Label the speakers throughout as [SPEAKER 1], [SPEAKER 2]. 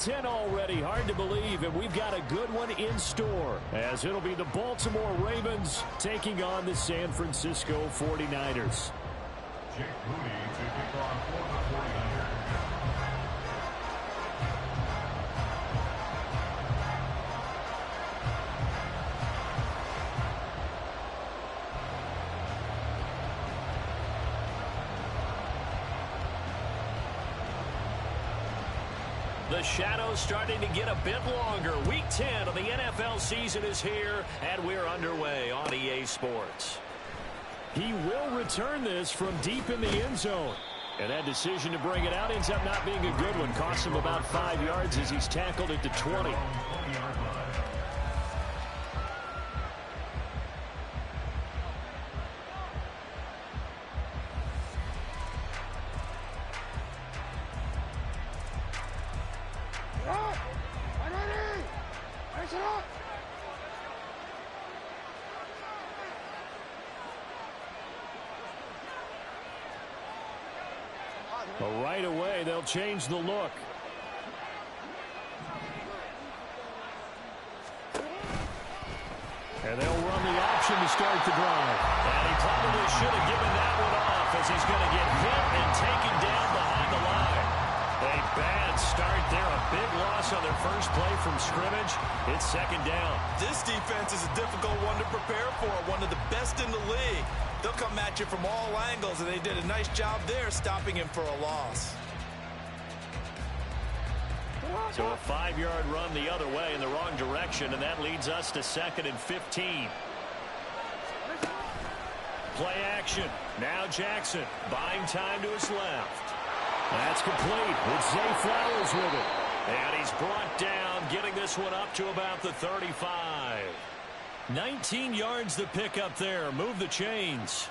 [SPEAKER 1] 10 already, hard to believe, and we've got a good one in store, as it'll be the Baltimore Ravens taking on the San Francisco 49ers.
[SPEAKER 2] Jake Moody to kick off for the 49ers.
[SPEAKER 1] The shadow's starting to get a bit longer. Week 10 of the NFL season is here, and we're underway on EA Sports. He will return this from deep in the end zone. And that decision to bring it out ends up not being a good one. Costs him about 5 yards as he's tackled at the 20. But right away, they'll change the look. And they'll run the option to start the drive. And he probably should have given that one off as he's going to get hit and taken down behind the line. A bad start there. A big loss on their first play from scrimmage. It's second down.
[SPEAKER 3] This defense is a difficult one to prepare for. One of the best in the league. They'll come at you from all angles, and they did a nice job there stopping him for a loss.
[SPEAKER 1] So a 5-yard run the other way in the wrong direction, and that leads us to 2nd and 15. Play action. Now Jackson buying time to his left. That's complete. It's Zay Flowers with it. And he's brought down, getting this one up to about the 35. 19 yards to pick up there. Move the chains.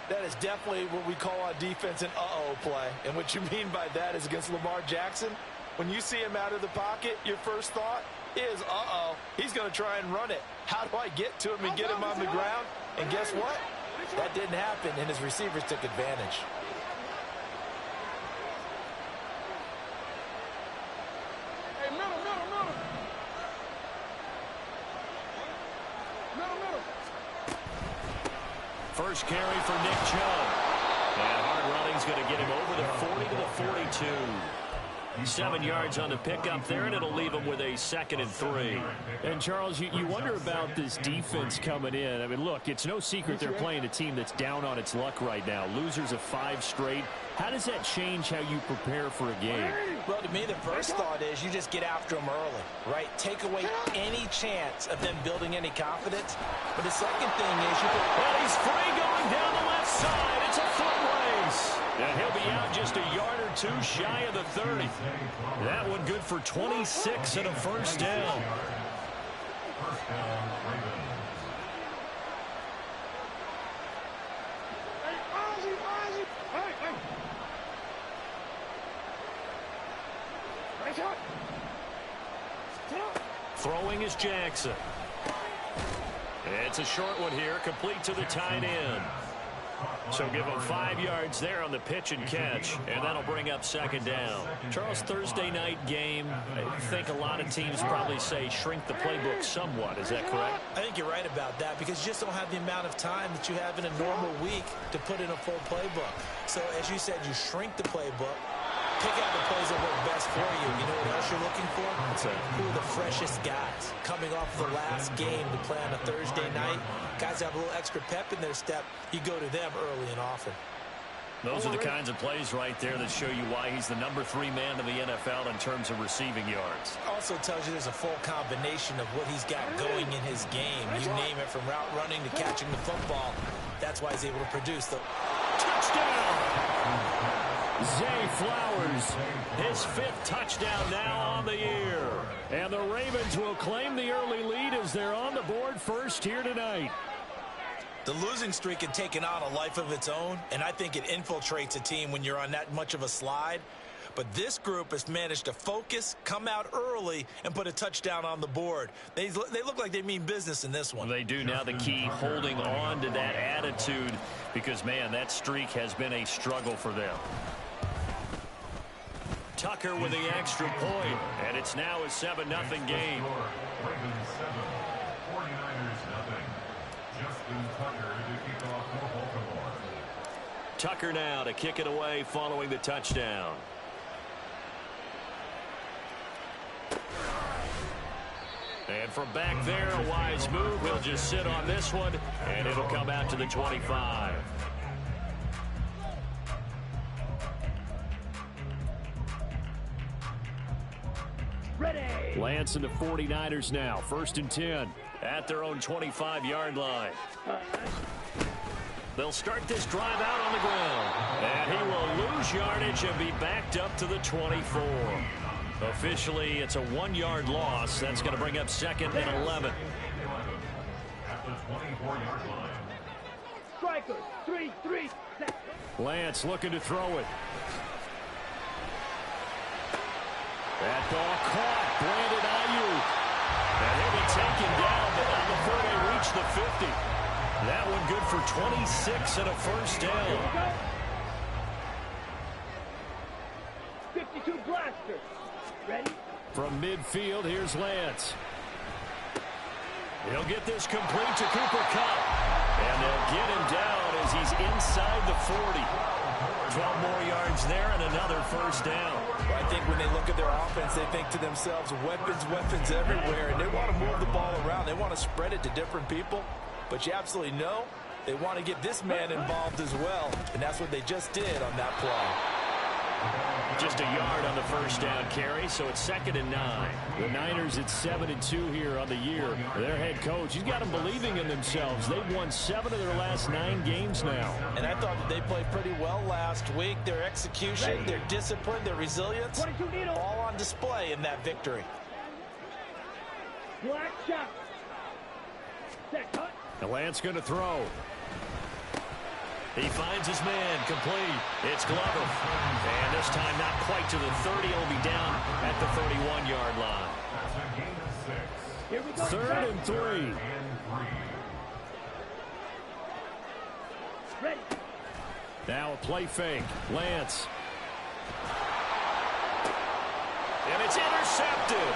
[SPEAKER 3] That is definitely what we call on defense an uh-oh play. And what you mean by that is against Lamar Jackson, when you see him out of the pocket, your first thought is, uh-oh, he's going to try and run it. How do I get to him and get him on the ground? And guess what? That didn't happen, and his receivers took advantage.
[SPEAKER 1] First carry for Nick Chubb. And hard running's going to get him over the 40 to the 42. 7 yards on the pickup there, and it'll leave him with a 2nd and 3. And, Charles, you wonder about this defense coming in. I mean, look, it's no secret they're playing a team that's down on its luck right now. Losers of 5 straight. How does that change how you prepare for a game?
[SPEAKER 4] Well, to me, the first thought is you just get after them early, right? Take away any chance of them building any confidence. But the second thing is you put...
[SPEAKER 1] Well, he's free going down the left side. It's a foot race. And he'll be out just a yard or two shy of the 30. That one good for 26 and a first down.
[SPEAKER 2] First down, Ravens.
[SPEAKER 1] Throwing is Jackson. It's a short one here, complete to the tight end. So give him 5 yards there on the pitch and catch, and that'll bring up 2nd down. Charles, Thursday night game, I think a lot of teams probably say shrink the playbook somewhat. Is that correct?
[SPEAKER 4] I think you're right about that because you just don't have the amount of time that you have in a normal week to put in a full playbook. So as you said, you shrink the playbook. Pick out the plays that work best for you. You know what else you're looking for? Who are the freshest guys coming off the last game to play on a Thursday night? Guys have a little extra pep in their step. You go to them early and often.
[SPEAKER 1] Those are the kinds of plays right there that show you why he's the number 3 man in the NFL in terms of receiving yards.
[SPEAKER 4] Also tells you there's a full combination of what he's got going in his game. You name it, from route running to catching the football. That's why he's able to produce the
[SPEAKER 1] touchdown. Zay Flowers, his 5th touchdown now on the year. And the Ravens will claim the early lead as they're on the board first here tonight.
[SPEAKER 4] The losing streak had taken on a life of its own, and I think it infiltrates a team when you're on that much of a slide. But this group has managed to focus, come out early, and put a touchdown on the board. They look like they mean business in this one.
[SPEAKER 1] They do. Now the key, holding on to that attitude, because, man, that streak has been a struggle for them. Tucker with the extra point, and it's now a 7-0 game.
[SPEAKER 2] Ravens 7, 49ers nothing. Justin Tucker to kick off for Baltimore.
[SPEAKER 1] Tucker now to kick it away following the touchdown. And from back there, a wise move. He'll just sit on this one, and it'll come out to the 25. Lance and the 49ers now, 1st and 10 at their own 25-yard line. They'll start this drive out on the ground, and he will lose yardage and be backed up to the 24. Officially, it's a 1-yard loss. That's going to bring up 2nd and 11.
[SPEAKER 2] At the 24-yard line.
[SPEAKER 5] Strikers, 3-3.
[SPEAKER 1] Lance looking to throw it. That ball caught. Brandon Ayuk. And he'll be taken down, but not before they reach the 50. That one good for 26 and a first down.
[SPEAKER 5] 52 blasters. Ready?
[SPEAKER 1] From midfield, here's Lance. He'll get this complete to Cooper Kupp. And they'll get him down as he's inside the 40. 12 more yards there and another first down.
[SPEAKER 3] Well, I think when they look at their offense, they think to themselves, weapons everywhere, and they want to move the ball around. They want to spread it to different people, but you absolutely know they want to get this man involved as well, and that's what they just did on that play.
[SPEAKER 1] Just a yard on the first down carry, so it's 2nd and 9. The Niners at 7-2 here on the year. Their head coach, he's got them believing in themselves. They've won 7 of their last 9 games now.
[SPEAKER 3] And I thought that they played pretty well last week. Their execution, their discipline, their resilience, all on display in that victory.
[SPEAKER 5] Black shot. Set cut.
[SPEAKER 1] And Lance going to throw. He finds his man, complete. It's Glover. And this time not quite to the 30. He'll be down at the 31-yard line.
[SPEAKER 2] That's a gain of 6.
[SPEAKER 5] Here we go.
[SPEAKER 1] 3rd and 3.
[SPEAKER 5] Ready.
[SPEAKER 1] Now a play fake. Lance. And it's intercepted.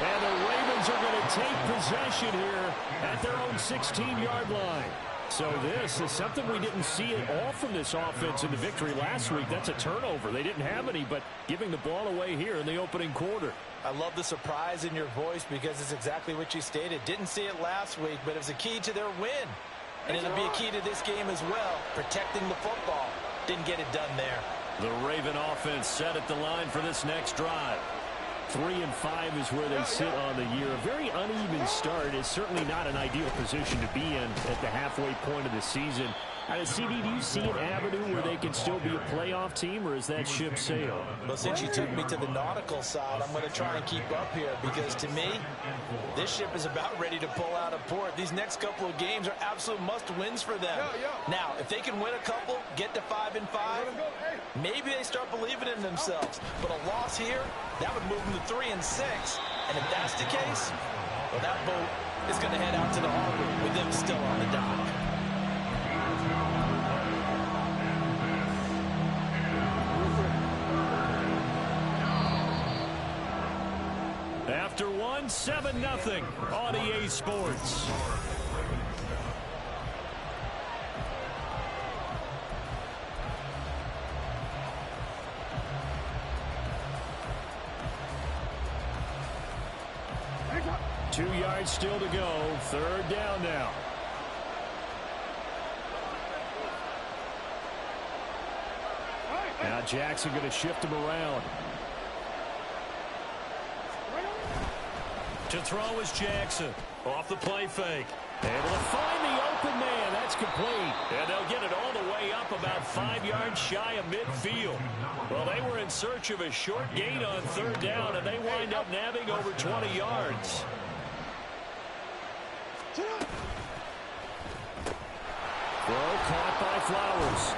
[SPEAKER 1] And the Ravens are going to take possession here at their own 16-yard line. So this is something we didn't see at all from this offense in the victory last week. That's a turnover. They didn't have any, but giving the ball away here in the opening quarter.
[SPEAKER 3] I love the surprise in your voice because it's exactly what you stated. Didn't see it last week, but it was a key to their win. And it'll be a key to this game as well, protecting the football. Didn't get it done there.
[SPEAKER 1] The Raven offense set at the line for this next drive. 3 and 5 is where they sit on the year. A very uneven start is certainly not an ideal position to be in at the halfway point of the season. CD, do you see an avenue where they can still be a playoff team, or is that ship sailed?
[SPEAKER 3] Well, since you took me to the nautical side, I'm going to try and keep up here because, to me, this ship is about ready to pull out of port. These next couple of games are absolute must-wins for them. Now, if they can win a couple, get to 5 and 5, maybe they start believing in themselves. But a loss here, that would move them to 3 and 6. And if that's the case, well, that boat is going to head out to the harbor with them still on the dock.
[SPEAKER 1] After one, 7-0 on EA Sports. Two yards still to go. 3rd down now. Now Jackson going to shift him around. To throw is Jackson. Off the play fake. Able to find the open man. That's complete. And they'll get it all the way up about 5 yards shy of midfield. Well, they were in search of a short gain on 3rd down, and they wind up nabbing over 20 yards. Throw caught by Flowers.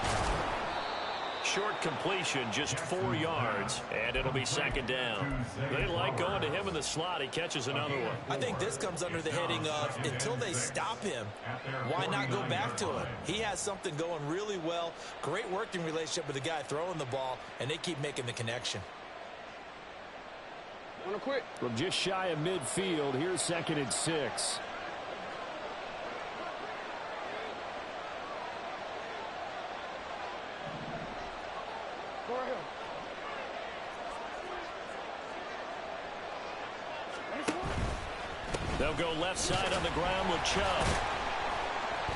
[SPEAKER 1] short completion, just 4 yards, and it'll be second down. They like going to him in the slot. He catches another one.
[SPEAKER 4] I think this comes under the heading of until they stop him, why not go back to him? He has something going really well, great working relationship with the guy throwing the ball, and they keep making the connection.
[SPEAKER 6] From just shy of midfield, here's 2nd and 6.
[SPEAKER 1] They'll go left side on the ground with Chubb.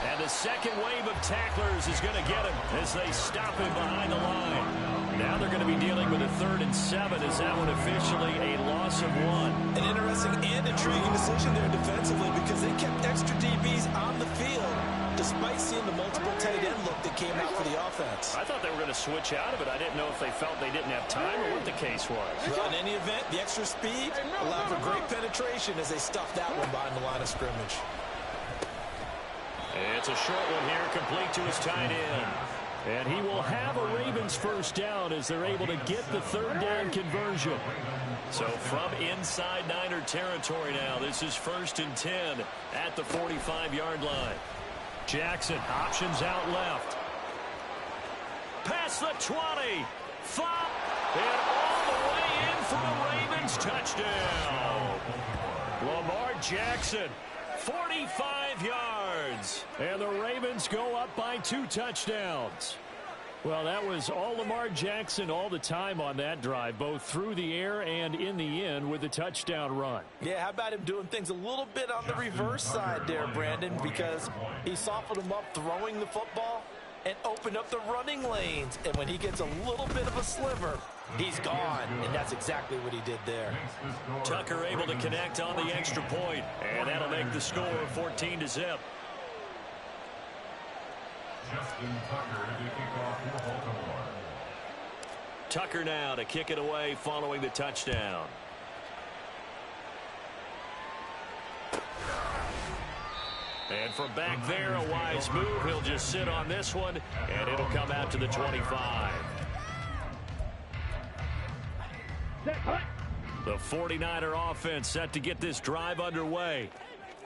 [SPEAKER 1] And the second wave of tacklers is going to get him as they stop him behind the line. Now they're going to be dealing with a 3rd and 7. Is that one officially a loss of 1?
[SPEAKER 4] An interesting and intriguing decision there defensively because they kept extra DBs on the field despite seeing the multiple tight end look that came out for the offense.
[SPEAKER 1] I thought they were going to switch out of it. I didn't know if they felt they didn't have time or what the case was.
[SPEAKER 4] Well, in any event, the extra speed allowed for great penetration as they stuffed that one behind the line of scrimmage.
[SPEAKER 1] It's a short one here, complete to his tight end.
[SPEAKER 6] And he will have a Ravens first down as they're able to get the 3rd down conversion.
[SPEAKER 1] So from inside Niner territory now, this is 1st and 10 at the 45-yard line. Jackson options out left. Past the 20. Flop. And all the way in for the Ravens touchdown. Lamar Jackson, 45 yards.
[SPEAKER 6] And the Ravens go up by 2 touchdowns. Well, that was all Lamar Jackson all the time on that drive, both through the air and in the end with a touchdown run.
[SPEAKER 3] Yeah, how about him doing things a little bit on the reverse side there, Brandon, because he softened him up throwing the football and opened up the running lanes. And when he gets a little bit of a sliver, he's gone, and that's exactly what he did there.
[SPEAKER 1] Tucker able to connect on the extra point, and that'll make the score 14-0.
[SPEAKER 2] Justin Tucker to kick off for Baltimore.
[SPEAKER 1] Tucker now to kick it away following the touchdown. And from back there, a wise move. He'll just sit on this one, and it'll come out to the 25. The 49er offense set to get this drive underway.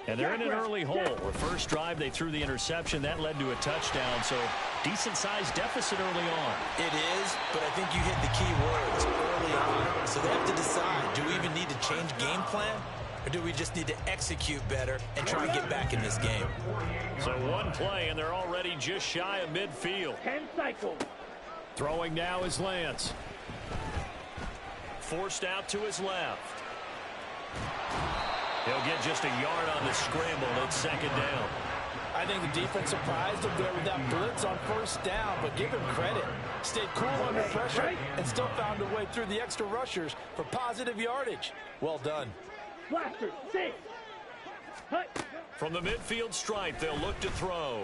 [SPEAKER 1] And they're in an early hole. The first drive, they threw the interception. That led to a touchdown, so decent-sized deficit early on.
[SPEAKER 4] It is, but I think you hit the key words early on. So they have to decide, do we even need to change game plan, or do we just need to execute better and try and get back in this game?
[SPEAKER 1] So one play, and they're already just shy of midfield.
[SPEAKER 5] 10 cycles.
[SPEAKER 6] Throwing now is Lance.
[SPEAKER 1] Forced out to his left. He'll get just a yard on the scramble. It's second down.
[SPEAKER 3] I think the defense surprised him there with that blitz on first down, but give him credit. Stayed cool under pressure and still found a way through the extra rushers for positive yardage. Well done.
[SPEAKER 5] Blaster, 6. Hut.
[SPEAKER 1] From the midfield stripe, they'll look to throw.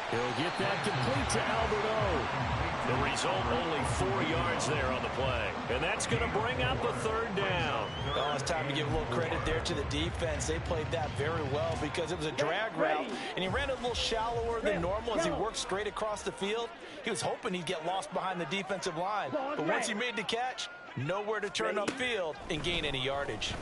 [SPEAKER 6] He'll get that complete to Albert O.
[SPEAKER 1] The result, only 4 yards there on the play. And that's going to bring up a third down.
[SPEAKER 3] Well, it's time to give a little credit there to the defense. They played that very well because it was a drag route, and he ran a little shallower than normal as he worked straight across the field. He was hoping he'd get lost behind the defensive line. But once he made the catch, nowhere to turn upfield and gain any yardage.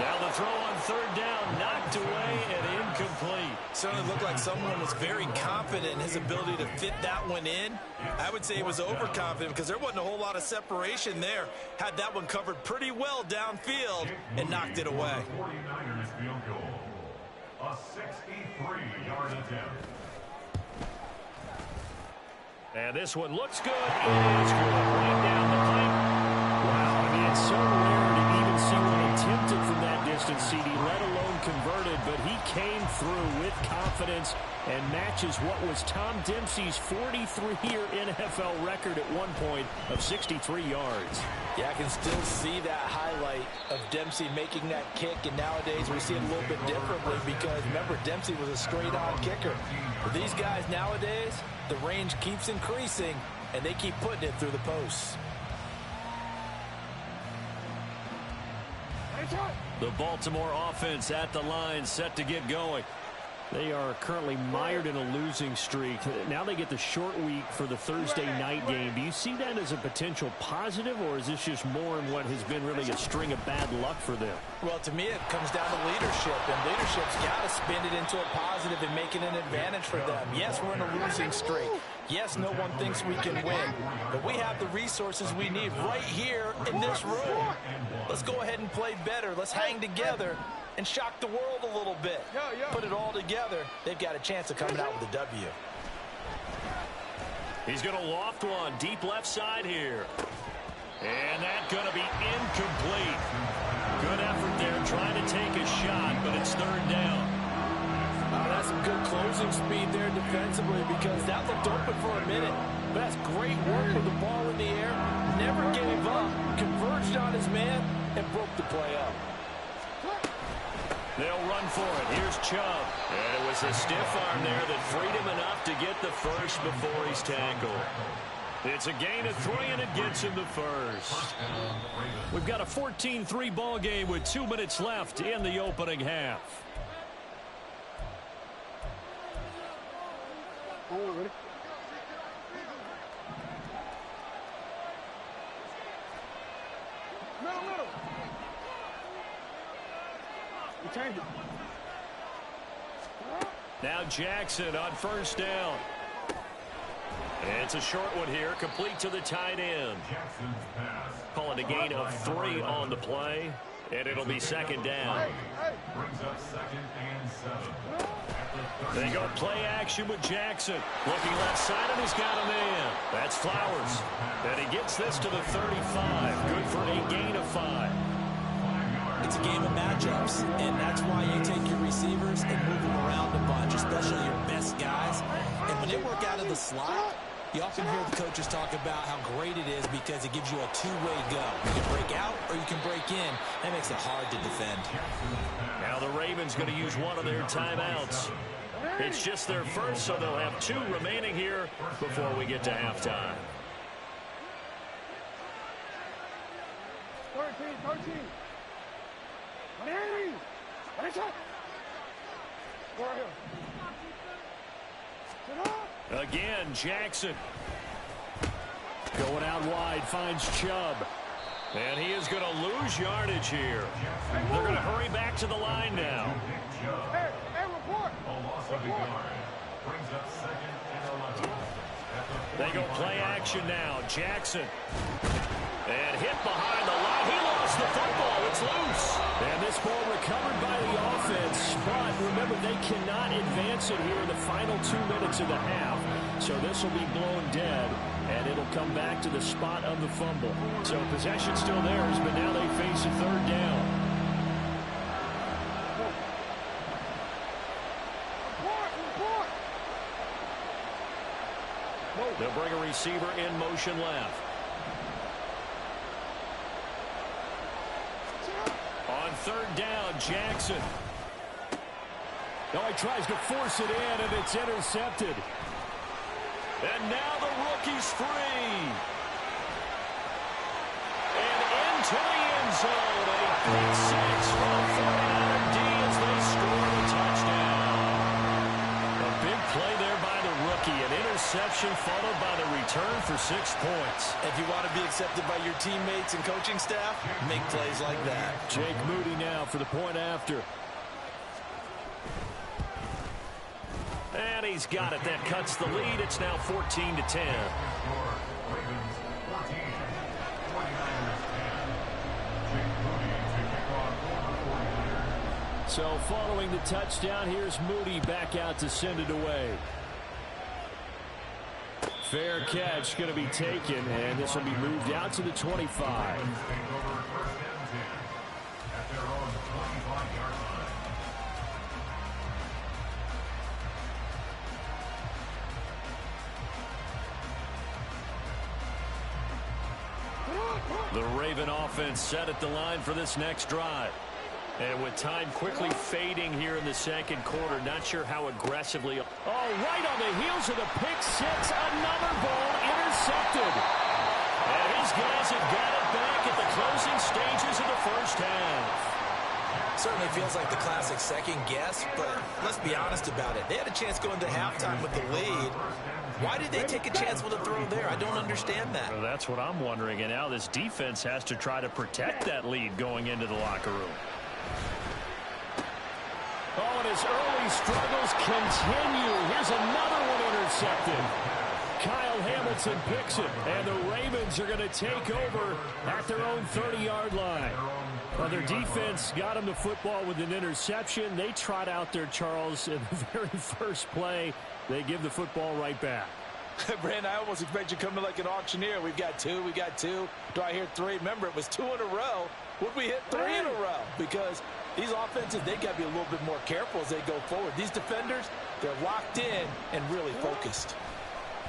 [SPEAKER 1] Now the throw on third down, knocked away and incomplete.
[SPEAKER 4] Certainly looked like someone was very confident in his ability to fit that one in. I would say he was overconfident because there wasn't a whole lot of separation there. Had that one covered pretty well downfield and knocked it away.
[SPEAKER 2] 49ers field goal. A 63-yard attempt.
[SPEAKER 1] And this one looks good. It is good. Right down the pipe.
[SPEAKER 6] Wow, I mean, it's so rare to even see one attempted from that distance, CD, let alone converted, but he came through with confidence and matches what was Tom Dempsey's 43-year NFL record at one point of 63 yards.
[SPEAKER 3] Yeah, I can still see that highlight of Dempsey making that kick, and nowadays we see it a little bit differently because, remember, Dempsey was a straight-on kicker. But these guys nowadays, the range keeps increasing, and they keep putting it through the posts.
[SPEAKER 1] The Baltimore offense at the line, set to get going.
[SPEAKER 6] They are currently mired in a losing streak. Now they get the short week for the Thursday night game. Do you see that as a potential positive, or is this just more in what has been really a string of bad luck for them?
[SPEAKER 4] Well, to me, it comes down to leadership, and leadership's got to spin it into a positive and make it an advantage for them. Yes, we're in a losing streak. Yes, no one thinks we can win, but we have the resources we need right here in this room. Let's go ahead and play better. Let's hang together and shock the world a little bit. Put it all together. They've got a chance of coming out with a W.
[SPEAKER 1] He's going to loft one deep left side here. And that's going to be incomplete. Good effort there trying to take a shot, but it's third down.
[SPEAKER 3] That's some good closing speed there defensively, because that looked open for a minute. But that's great work with the ball in the air. Never gave up, converged on his man, and broke the play up.
[SPEAKER 1] They'll run for it. Here's Chubb. And it was a stiff arm there that freed him enough to get the first before he's tackled. It's a gain of 3, and it gets him the first. We've got a 14-3 ball game with 2 minutes left in the opening half. Now Jackson on first down. And it's a short one here, complete to the tight end. Call it a gain of 3 on the play, and it'll be second down.
[SPEAKER 2] Brings up 2nd and 7.
[SPEAKER 1] They go play action with Jackson. Looking left side, and he's got a man. That's Flowers. And he gets this to the 35. Good for a gain of 5.
[SPEAKER 4] It's a game of matchups, and that's why you take your receivers and move them around a bunch, especially your best guys. And when they work out of the slot, you often hear the coaches talk about how great it is because it gives you a two-way go. You can break out or you can break in. That makes it hard to defend.
[SPEAKER 1] Now the Ravens going to use one of their timeouts. It's just their first, so they'll have 2 remaining here before we get to halftime.
[SPEAKER 5] 13. 180. Watch out.
[SPEAKER 1] Again, Jackson. Going out wide, finds Chubb. And he is going to lose yardage here. They're going to hurry back to the line now.
[SPEAKER 5] Hey, report.
[SPEAKER 2] A loss of a yard. Brings up 2nd and 11.
[SPEAKER 1] They go play action now. Jackson. And hit behind the line. He lost the football. It's loose. And this ball recovered by the offense. But remember, they cannot advance it here in the final 2 minutes of the half. So this will be blown dead. And it'll come back to the spot of the fumble. So possession still theirs, but now they face a third down.
[SPEAKER 5] Report.
[SPEAKER 1] They'll bring a receiver in motion left. On third down, Jackson. Oh, he tries to force it in, and it's intercepted. And now the rookie's free. And into the end zone. A big 6 from the 49er D as they score the touchdown. A big play there by the rookie. An interception followed by the return for 6 points.
[SPEAKER 3] If you want to be accepted by your teammates and coaching staff, make plays like that.
[SPEAKER 1] Jake Moody now for the point after. And he's got it. That cuts the lead. It's now 14-10.
[SPEAKER 2] Ravens 14. 49ers 10. Jake Moody to kick off for the 49ers.
[SPEAKER 1] So following the touchdown, here's Moody back out to send it away. Fair catch going to be taken, and this will be moved out to the 25.
[SPEAKER 2] Ravens take over 1st and 10 at their own 25-yard line.
[SPEAKER 1] The Raven offense set at the line for this next drive. And with time quickly fading here in the second quarter, not sure how aggressively. Oh, right on the heels of the pick 6, another ball intercepted. And his guys have got it back at the closing stages of the first half.
[SPEAKER 4] Certainly feels like the classic second guess, but let's be honest about it. They had a chance going into halftime with the lead. Why did they take a chance with a throw there? I don't understand that.
[SPEAKER 6] Well, that's what I'm wondering. And now this defense has to try to protect that lead going into the locker room. Oh, and his early struggles continue. Here's another one intercepted. Kyle Hamilton picks it, and the Ravens are going to take over at their own 30-yard line. Well, their defense got them the football with an interception. They trot out there, Charles, in the very first play. They give the football right back.
[SPEAKER 3] Brandon, I almost expect you to come in like an auctioneer. We've got two. Do I hear three? Remember, it was 2 in a row. Would we hit 3 in a row? Because these offenses, they got to be a little bit more careful as they go forward. These defenders, they're locked in and really focused.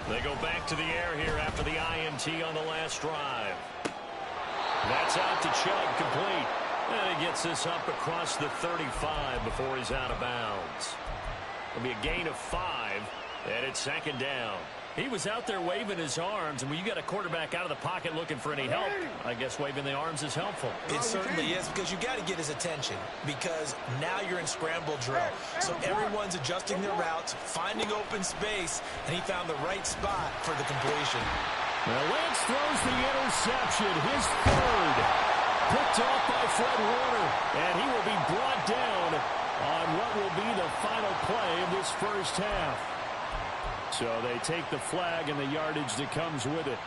[SPEAKER 1] They go back to the air here after the INT on the last drive. That's out to Chubb, complete. And he gets this up across the 35 before he's out of bounds. It'll be a gain of 5, and it's second down. He was out there waving his arms, and when you got a quarterback out of the pocket looking for any help, I guess waving the arms is helpful.
[SPEAKER 4] It certainly is, because you got to get his attention, because now you're in scramble drill. So everyone's adjusting their routes, finding open space, and he found the right spot for the completion.
[SPEAKER 6] Well, Lance throws the interception, his third. Picked off by Fred Warner, and he will be brought down on what will be the final play of this first half. So they take the flag and the yardage that comes with it.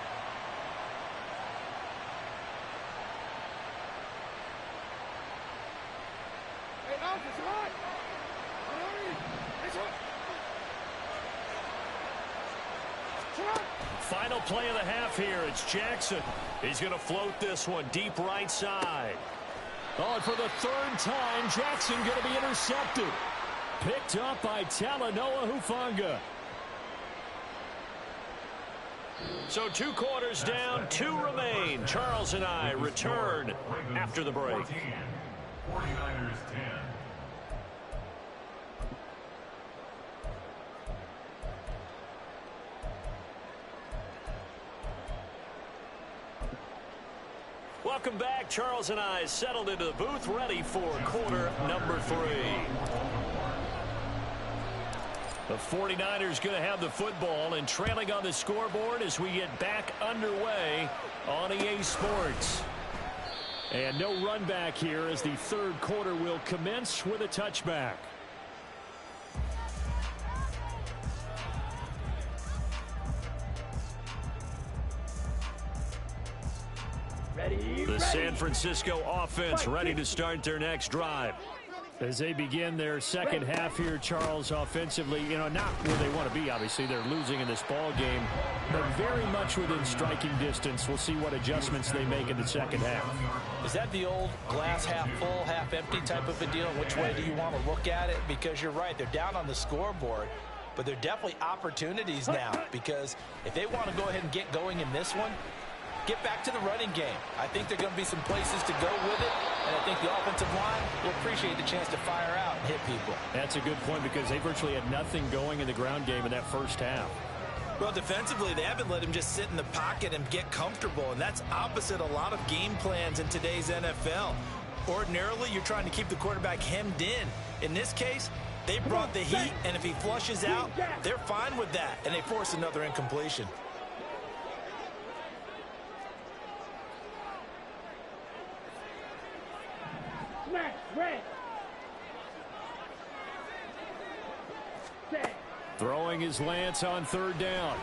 [SPEAKER 5] Hey, Alf, it's hot. It's hot. It's hot.
[SPEAKER 1] Final play of the half here. It's Jackson. He's going to float this one deep right side.
[SPEAKER 6] Oh, and for the third time, Jackson going to be intercepted. Picked up by Talanoa Hufanga.
[SPEAKER 1] So 2 quarters down, 2 remain. Charles and I return after the break.
[SPEAKER 2] 14, 49ers 10.
[SPEAKER 1] Welcome back. Charles and I settled into the booth, ready for quarter number 3. The 49ers going to have the football and trailing on the scoreboard as we get back underway on EA Sports. And no run back here as the third quarter will commence with a touchback. The San Francisco offense ready to start their next drive.
[SPEAKER 6] As they begin their second half here, Charles, offensively, not where they want to be, obviously. They're losing in this ball game, but very much within striking distance. We'll see what adjustments they make in the second half.
[SPEAKER 3] Is that the old glass half full, half empty type of a deal? Which way do you want to look at it? Because you're right, they're down on the scoreboard, but they're definitely opportunities now, because if they want to go ahead and get going in this one, get back to the running game. I think there are going to be some places to go with it, and I think the offensive line will appreciate the chance to fire out and hit people.
[SPEAKER 6] That's a good point, because they virtually had nothing going in the ground game in that first half.
[SPEAKER 4] Well, defensively, they haven't let him just sit in the pocket and get comfortable, and that's opposite a lot of game plans in today's NFL. Ordinarily, you're trying to keep the quarterback hemmed in. In this case, they brought the heat, and if he flushes out, they're fine with that, and they force another incompletion.
[SPEAKER 5] Smash, red. Set.
[SPEAKER 6] Throwing his Lance on third down.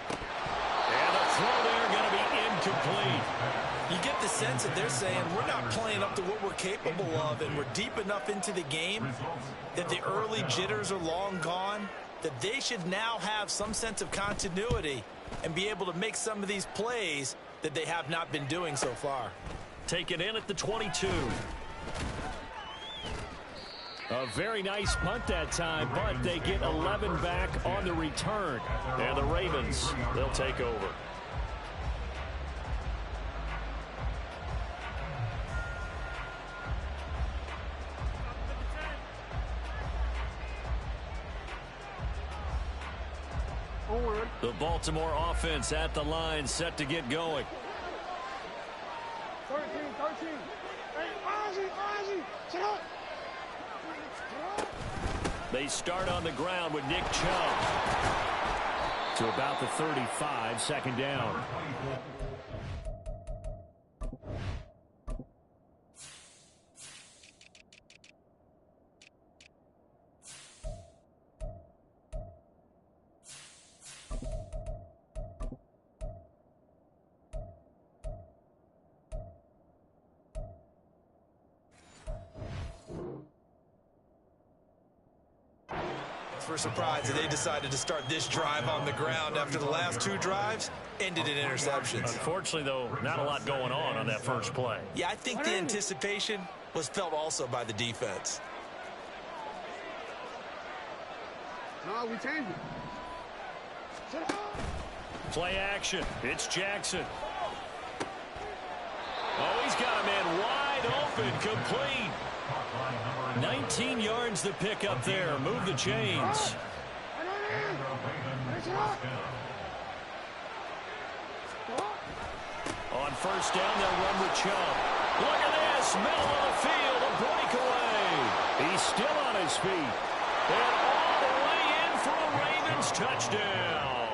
[SPEAKER 1] And the throw there going to be incomplete.
[SPEAKER 4] You get the sense that they're saying we're not playing up to what we're capable of, and we're deep enough into the game that the early jitters are long gone, that they should now have some sense of continuity and be able to make some of these plays that they have not been doing so far.
[SPEAKER 1] Taken in at the 22.
[SPEAKER 6] A very nice punt that time, but they get 11 back on the return.
[SPEAKER 1] And the Ravens, they'll take over. The Baltimore offense at the line, set to get going.
[SPEAKER 5] 13.
[SPEAKER 1] They start on the ground with Nick Chubb.
[SPEAKER 6] To about the 35, second down.
[SPEAKER 3] For surprise that they decided to start this drive on the ground after the last two drives ended in interceptions.
[SPEAKER 1] Unfortunately, though, not a lot going on that first play.
[SPEAKER 3] Yeah, I think the anticipation was felt also by the defense.
[SPEAKER 5] No, we changed it.
[SPEAKER 1] Play action. It's Jackson. Oh, he's got a man wide open, complete. 19 yards to pick up there. Move the chains. On first down, they'll run with Chubb. Look at this. Middle of the field, a breakaway. He's still on his feet. And all the way in for a Ravens touchdown.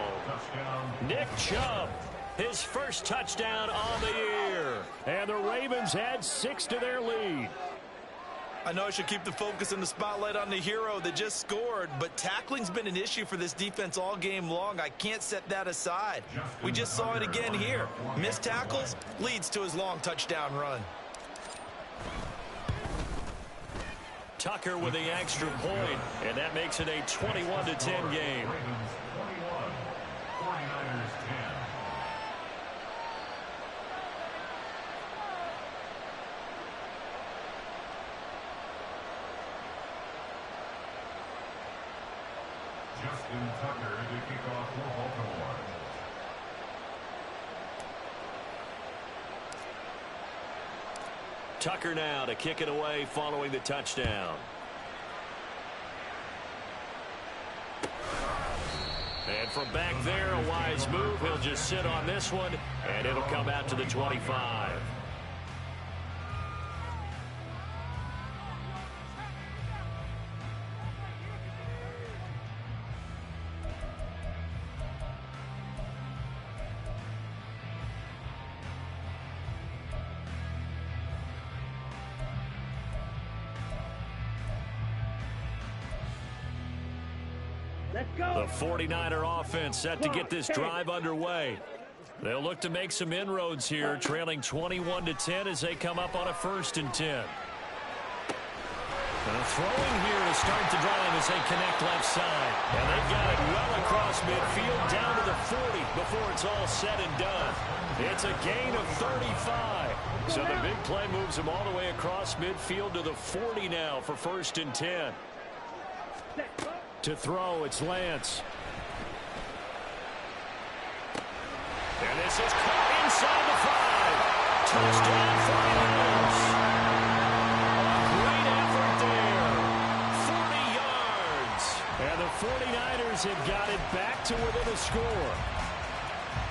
[SPEAKER 1] Nick Chubb, his first touchdown on the year.
[SPEAKER 6] And the Ravens add 6 to their lead.
[SPEAKER 3] I know I should keep the focus and the spotlight on the hero that just scored, but tackling's been an issue for this defense all game long. I can't set that aside. We just saw it again here. Missed tackles leads to his long touchdown run.
[SPEAKER 1] Tucker with the extra point, and that makes it a 21-10 game.
[SPEAKER 2] Tucker to kick off for Baltimore.
[SPEAKER 1] Tucker now to kick it away following the touchdown. And from back there, a wise move. He'll just sit on this one, and it'll come out to the 25. The 49er offense set to get this drive underway. They'll look to make some inroads here, trailing 21-10 as they come up on a 1st and 10. And throwing here to start the drive as they connect left side. And they've got it well across midfield down to the 40 before it's all said and done. It's a gain of 35. So the big play moves them all the way across midfield to the 40 now for 1st and 10.
[SPEAKER 6] To throw, it's Lance.
[SPEAKER 1] And this is caught inside the 5. Touchdown 49ers. Great effort there. 40 yards. And the 49ers have got it back to within a score.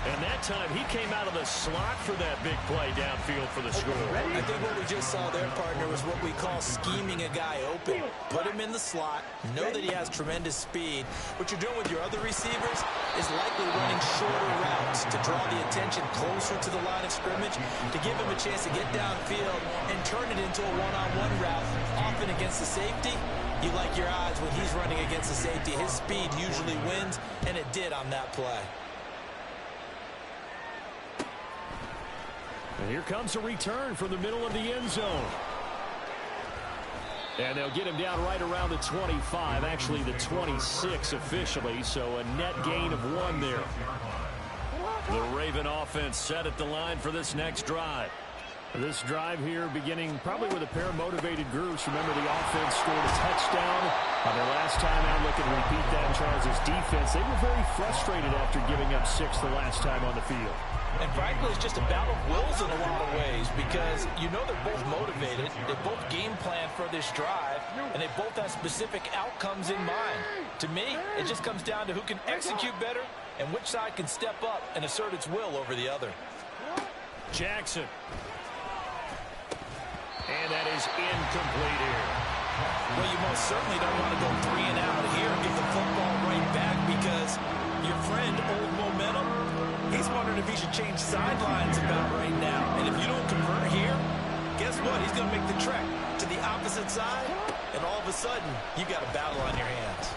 [SPEAKER 1] And that time, he came out of the slot for that big play downfield for the score.
[SPEAKER 4] I think what we just saw there, partner, was what we call scheming a guy open. Put him in the slot, know that he has tremendous speed. What you're doing with your other receivers is likely running shorter routes to draw the attention closer to the line of scrimmage, to give him a chance to get downfield and turn it into a one-on-one route, often against the safety. You like your odds when he's running against the safety. His speed usually wins, and it did on that play.
[SPEAKER 6] And here comes a return from the middle of the end zone. And they'll get him down right around the 25, actually the 26 officially, so a net gain of 1 there.
[SPEAKER 1] The Raven offense set at the line for this next drive.
[SPEAKER 6] This drive here beginning probably with a pair of motivated groups. Remember, the offense scored a touchdown on their last time out. Look and repeat that. Charles' defense, they were very frustrated after giving up 6 the last time on the field.
[SPEAKER 3] And frankly, it's just a battle of wills in a lot of ways, because you know they're both motivated, they both game plan for this drive, and they both have specific outcomes in mind. To me, it just comes down to who can execute better and which side can step up and assert its will over the other.
[SPEAKER 1] Jackson. And that is incomplete here.
[SPEAKER 4] Well, you most certainly don't want to go 3 and out here and give the football right back because your friend, Old Momentum, he's wondering if he should change sidelines about right now. And if you don't convert here, guess what? He's going to make the trek to the opposite side, and all of a sudden, you got a battle on your hands.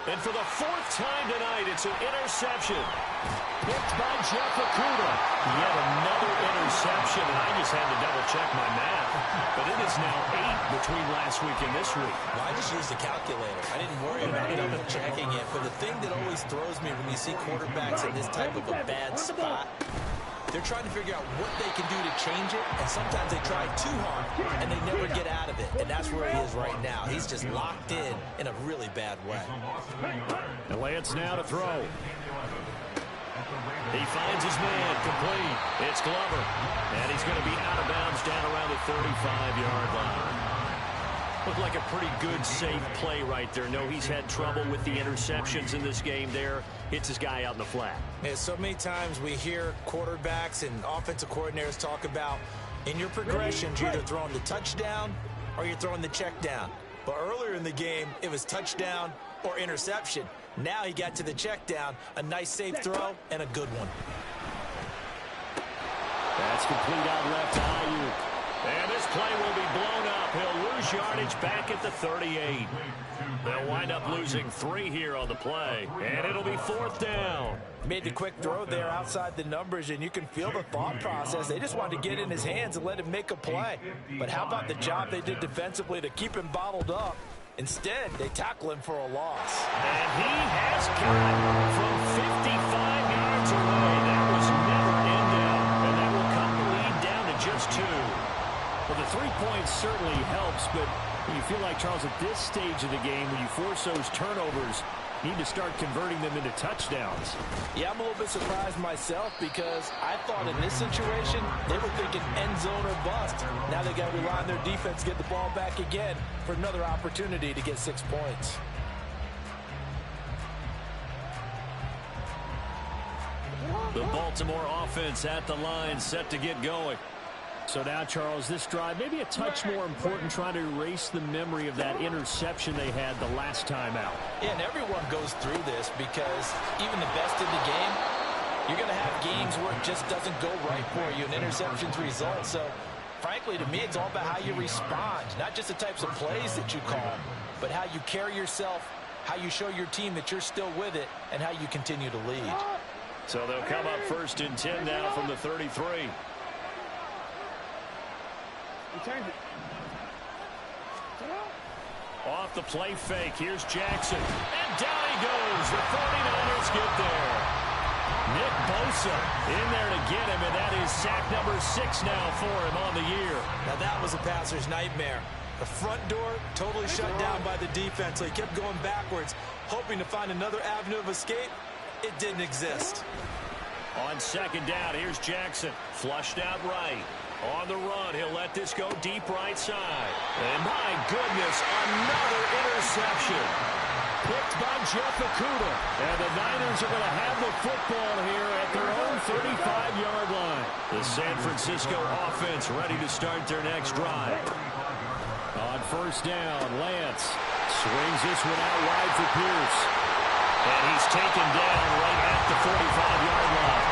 [SPEAKER 1] And for the 4th time tonight, it's an interception. Picked by Jeff Okudah. Yet another interception, and I just had to double-check my math. But it is now 8 between last week and this week.
[SPEAKER 4] Well, I just used the calculator. I didn't worry about double-checking it. But the thing that always throws me when you see quarterbacks in this type of a bad spot, they're trying to figure out what they can do to change it, and sometimes they try too hard, and they never get out of it. And that's where he is right now. He's just locked in a really bad way.
[SPEAKER 1] And Lance now to throw. He finds his man, complete. It's Glover. And he's going to be out of bounds down around the 35-yard line. Looked like a pretty good, safe play right there. No, he's had trouble with the interceptions in this game there. Hits his guy out in the flat.
[SPEAKER 4] Yeah, so many times we hear quarterbacks and offensive coordinators talk about in your progressions, you're either throwing the touchdown or you're throwing the check down. But earlier in the game, it was touchdown or interception. Now he got to the check down, a nice safe throw, and a good one.
[SPEAKER 1] That's complete out left to Ayuk. And this play will be blown up. He'll lose yardage back at the 38. They'll wind up losing 3 here on the play. And it'll be 4th down.
[SPEAKER 3] Made the quick throw there outside the numbers, and you can feel the thought process. They just wanted to get in his hands and let him make a play. But how about the job they did defensively to keep him bottled up? Instead, they tackle him for a loss.
[SPEAKER 1] And he has got from 55 yards away. That was never in doubt. And that will cut the lead down to just 2. Well, the 3 points certainly helps, but you feel like, Charles, at this stage of the game, when you force those turnovers, you need to start converting them into touchdowns.
[SPEAKER 3] Yeah, I'm a little bit surprised myself because I thought in this situation, they were thinking end zone or bust. Now they got to rely on their defense, get the ball back again for another opportunity to get 6 points.
[SPEAKER 1] The Baltimore offense at the line, set to get going. So now, Charles, this drive maybe a touch more important, trying to erase the memory of that interception they had the last time out.
[SPEAKER 3] Yeah, and everyone goes through this because even the best in the game, you're going to have games where it just doesn't go right for you and interceptions result. So, frankly, to me, it's all about how you respond, not just the types of plays that you call, but how you carry yourself, how you show your team that you're still with it, and how you continue to lead.
[SPEAKER 1] So they'll come up 1st and 10 now from the 33. Off the play fake. Here's Jackson. And down he goes. The 49ers get there. Nick Bosa in there to get him, and that is sack number 6 now for him on the year.
[SPEAKER 4] Now that was a passer's nightmare. The front door totally shut down by the defense, so he kept going backwards, hoping to find another avenue of escape. It didn't exist.
[SPEAKER 1] On 2nd down, here's Jackson. Flushed out right. On the run, he'll let this go deep right side. And my goodness, another interception. Picked by Jeff Okudah. And the Niners are going to have the football here at their own 35-yard line. The San Francisco offense ready to start their next drive. On 1st down, Lance swings this one out wide for Pierce. And he's taken down right at the 45-yard line.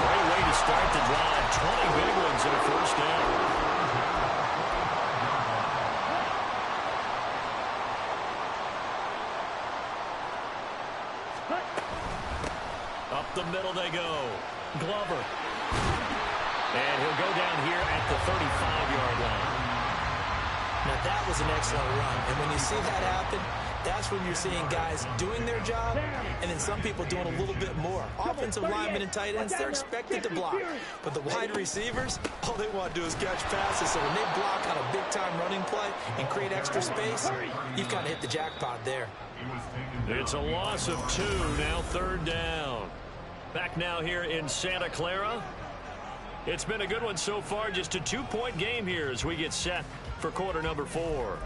[SPEAKER 1] Great way to start the drive. 20 big ones and a 1st down. Up the middle they go. Glover. And he'll go down here at the 35-yard line.
[SPEAKER 4] Now that was an excellent run. And when you see that happen, that's when you're seeing guys doing their job and then some people doing a little bit more. Offensive linemen and tight ends, they're expected to block. But the wide receivers, all they want to do is catch passes. So when they block on a big-time running play and create extra space, you've kind of hit the jackpot there.
[SPEAKER 1] It's a loss of 2, now 3rd down. Back now here in Santa Clara. It's been a good one so far, just a 2-point game here as we get set for quarter number 4.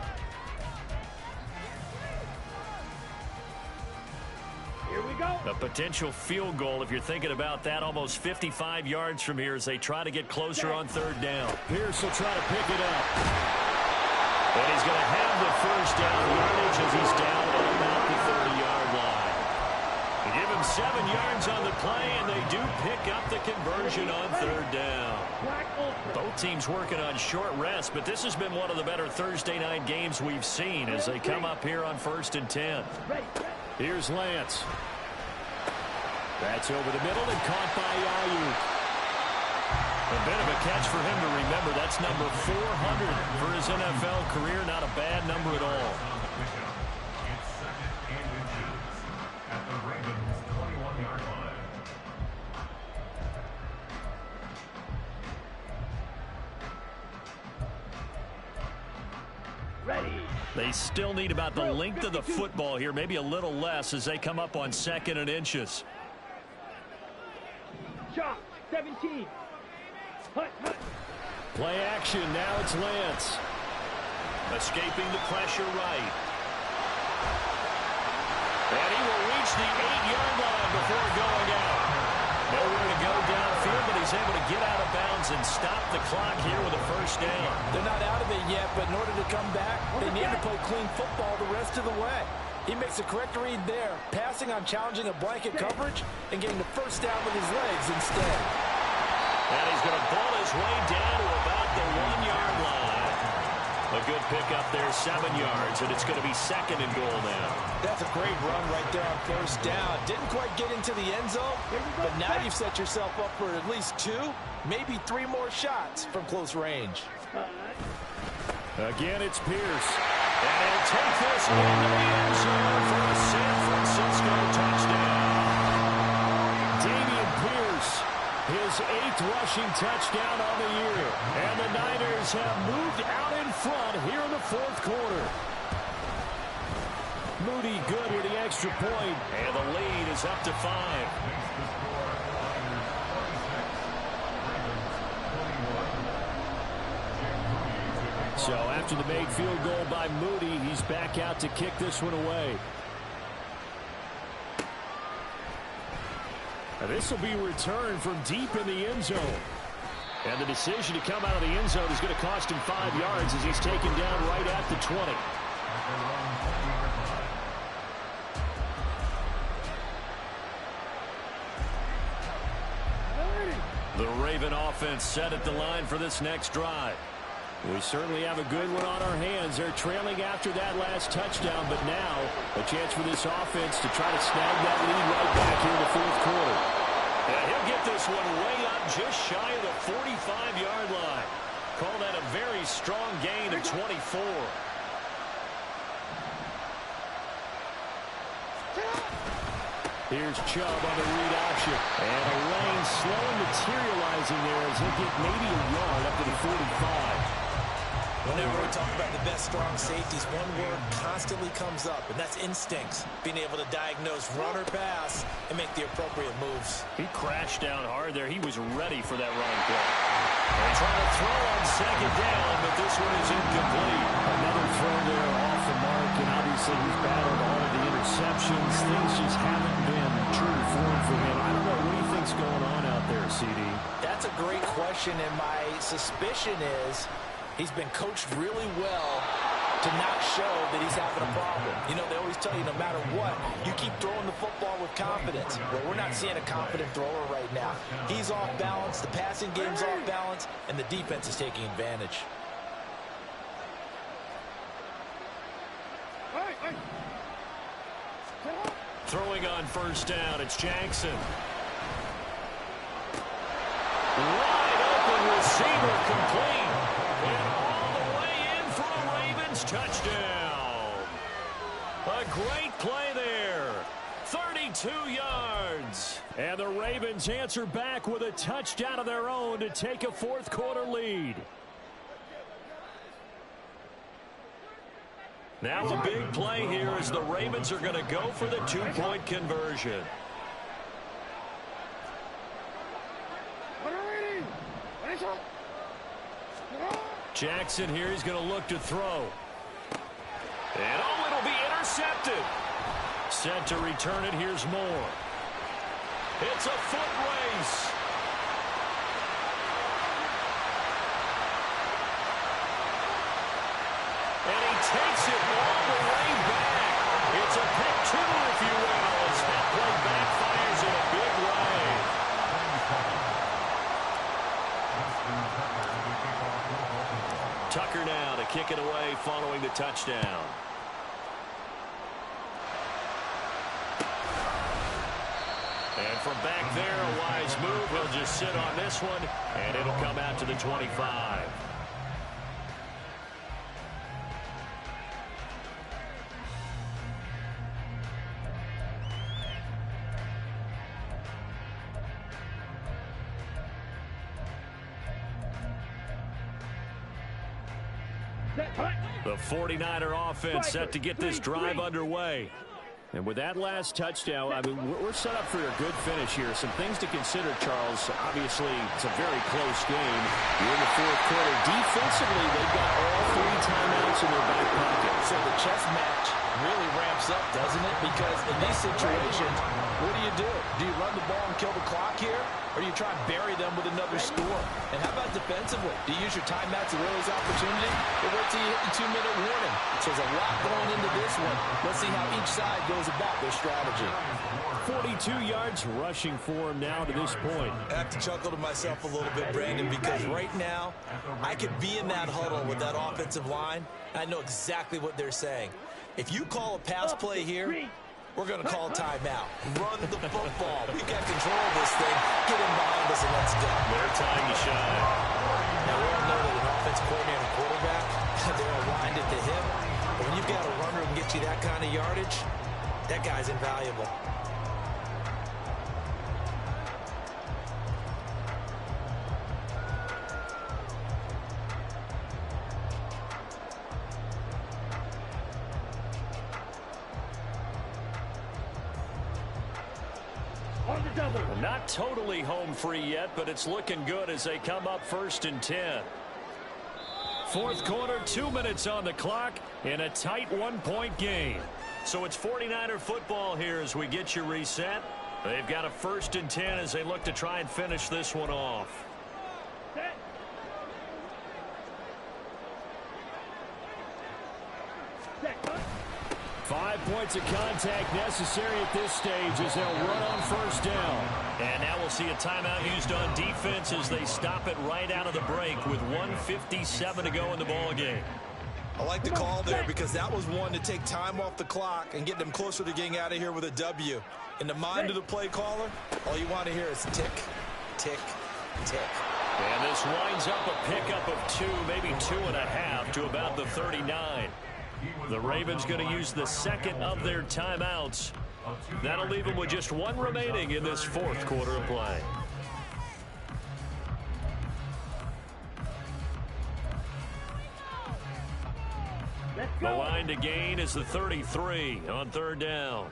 [SPEAKER 5] Here we go.
[SPEAKER 1] A potential field goal, if you're thinking about that, almost 55 yards from here as they try to get closer on third down.
[SPEAKER 6] Pierce will try to pick it up.
[SPEAKER 1] And he's going to have the first down yardage as he's down at about the 30-yard line. They give him 7 yards on the play, and they do pick up the conversion on third down. Both teams working on short rest, but this has been one of the better Thursday night games we've seen as they come up here on 1st and 10.
[SPEAKER 6] Here's Lance. That's over the middle and caught by Ayuk.
[SPEAKER 1] A bit of a catch for him to remember. That's number 400 for his NFL career. Not a bad number at all.
[SPEAKER 2] It's 2nd and inches at the Ravens' 21-yard line.
[SPEAKER 1] They still need about the length of the football here, maybe a little less as they come up on 2nd and inches.
[SPEAKER 5] Shot, 17.
[SPEAKER 6] Play action. Now it's Lance.
[SPEAKER 1] Escaping the pressure right. And he will reach the 8-yard line before going out. Nowhere to go downfield, but he's able to get out of bounds and stop the clock here with a first down.
[SPEAKER 3] They're not out of it yet, but in order to come back, they need to play clean football the rest of the way. He makes a correct read there, passing on challenging a blanket coverage and getting the first down with his legs instead.
[SPEAKER 1] And he's going to ball his way down to about the 1-yard line. A good pickup there, 7 yards, and it's going to be 2nd and goal now.
[SPEAKER 3] That's a great run right there on first down. Didn't quite get into the end zone, but now you've set yourself up for at least 2, maybe 3 more shots from close range.
[SPEAKER 6] Again, it's Pierce.
[SPEAKER 1] And he'll take this into the end zone for a San Francisco touchdown.
[SPEAKER 6] Dameon Pierce, his 8th rushing touchdown on the year. And the Niners have moved out in front here in the 4th quarter. Moody good with the extra point.
[SPEAKER 1] And the lead is up to 5.
[SPEAKER 6] So after the made field goal by Moody, he's back out to kick this one away. Now this will be returned from deep in the end zone. And the decision to come out of the end zone is going to cost him 5 yards as he's taken down right at the 20.
[SPEAKER 1] The Raven offense set at the line for this next drive.
[SPEAKER 6] We certainly have a good one on our hands. They're trailing after that last touchdown, but now a chance for this offense to try to snag that lead right back here in the 4th quarter.
[SPEAKER 1] And he'll get this one way up just shy of the 45-yard line. Call that a very strong gain of 24.
[SPEAKER 6] Here's Chubb on the read option. And a lane slowly materializing there as he'll get maybe a yard up to the 45.
[SPEAKER 4] Whenever we talk about the best strong safeties, one word constantly comes up, and that's instincts. Being able to diagnose run or pass and make the appropriate moves.
[SPEAKER 1] He crashed down hard there. He was ready for that running play. They're trying to throw on 2nd down, but this one is incomplete.
[SPEAKER 6] Another throw there off the mark, and obviously he's battled all of the interceptions. Things just haven't been true form for him. I don't know what he thinks going on out there, CD.
[SPEAKER 3] That's a great question, and my suspicion is he's been coached really well to not show that he's having a problem. You know, they always tell you no matter what, you keep throwing the football with confidence. Well, we're not seeing a confident thrower right now. He's off balance, the passing game's off balance, and the defense is taking advantage.
[SPEAKER 1] Throwing on first down, it's Jackson. Wide open receiver complete. And all the way in for a Ravens touchdown. A great play there. 32 yards.
[SPEAKER 6] And the Ravens answer back with a touchdown of their own to take a 4th quarter lead.
[SPEAKER 1] Now a big play here as the Ravens are going to go for the 2-point conversion. Jackson here, he's going to look to throw. And oh, it'll be intercepted. Set to return it, here's Moore. It's a foot race. And he takes it all the way back. It's a pick two, if you will, as that play backfires in a big way. Tucker now to kick it away following the touchdown. And from back there, a wise move. He'll just sit on this one, and it'll come out to the 25. The 49er offense set to get this drive underway. And with that last touchdown, I mean, we're set up for a good finish here. Some things to consider, Charles. Obviously, it's a very close game. You're in the fourth quarter. Defensively, they've got all 3 timeouts in their back pocket.
[SPEAKER 3] So the chess match really ramps up, doesn't it? Because in these situations, what do? Do you run the ball and kill the clock here? Or do you try and bury them with another score? And how about defensively? Do you use your timeouts to realize opportunity? Or wait till you hit the 2-minute warning? So there's a lot going into this one. Let's see how each side goes about their strategy.
[SPEAKER 6] 42 yards rushing for him now to this point.
[SPEAKER 4] I have to chuckle to myself a little bit, Brandon, because right now I could be in that huddle with that offensive line. I know exactly what they're saying. If you call a pass play here, we're going to call timeout. Run the football. We got control of this thing. Get him behind us and let's go.
[SPEAKER 1] Their time to shine.
[SPEAKER 4] Now, we all know that an offense coordinator and quarterback, they're aligned at the hip. But when you've got a runner who can get you that kind of yardage, that guy's invaluable.
[SPEAKER 1] Not totally home free yet, but it's looking good as they come up 1st and 10. Fourth quarter, 2 minutes on the clock in a tight 1-point game. So it's 49er football here as we get you reset. They've got a 1st and 10 as they look to try and finish this one off.
[SPEAKER 6] 5 points of contact necessary at this stage as they'll run on 1st down.
[SPEAKER 1] And now we'll see a timeout used on defense as they stop it right out of the break with 1:57 to go in the ball game.
[SPEAKER 4] I like the call there because that was one to take time off the clock and get them closer to getting out of here with a W. In the mind of the play caller, all you want to hear is tick, tick, tick.
[SPEAKER 1] And this winds up a pickup of 2, maybe 2.5 to about the 39. The Ravens going to use the second of their timeouts. That'll leave them with just 1 remaining in this fourth quarter of play. The line to gain is the 33 on 3rd down.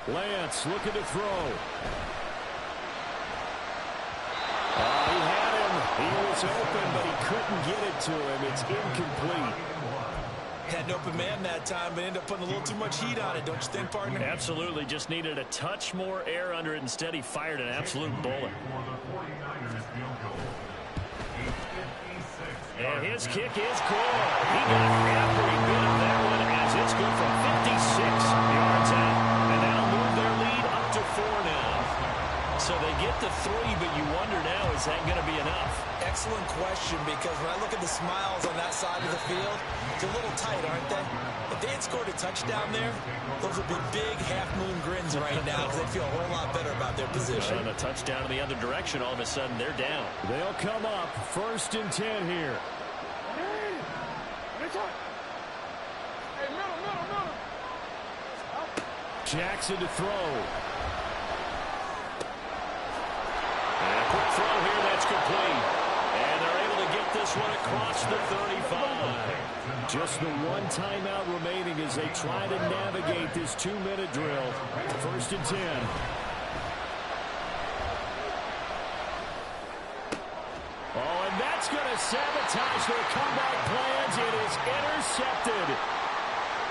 [SPEAKER 6] Lance looking to throw. He had him. He was open, but he couldn't get it to him. It's incomplete.
[SPEAKER 4] Had an open man that time, but ended up putting a little too much heat on it, don't you think, partner?
[SPEAKER 1] Absolutely. Just needed a touch more air under it. Instead, he fired an absolute bullet. And his kick is good. He got every bit of that one as it's good from 56 yards out. And that'll move their lead up to 4 now. So they get to 3, but you wonder now, is that going to be enough?
[SPEAKER 4] Excellent question, because when I look at the smiles on that side of the field, they're a little tight, aren't they? If they had scored a touchdown there, those would be big half-moon grins right now because they feel a whole lot better about their position.
[SPEAKER 1] And a touchdown in the other direction, all of a sudden they're down.
[SPEAKER 6] They'll come up 1st and 10 here. Jackson to throw.
[SPEAKER 1] And a quick throw here, that's complete. And they're able to get this one across the 35.
[SPEAKER 6] Just the 1 timeout remaining as they try to navigate this 2-minute drill. 1st and 10. Oh, and that's going to sabotage their comeback plans. It is intercepted.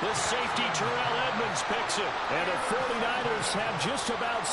[SPEAKER 1] The safety, Terrell Edmonds, picks it.
[SPEAKER 6] And the 49ers have just about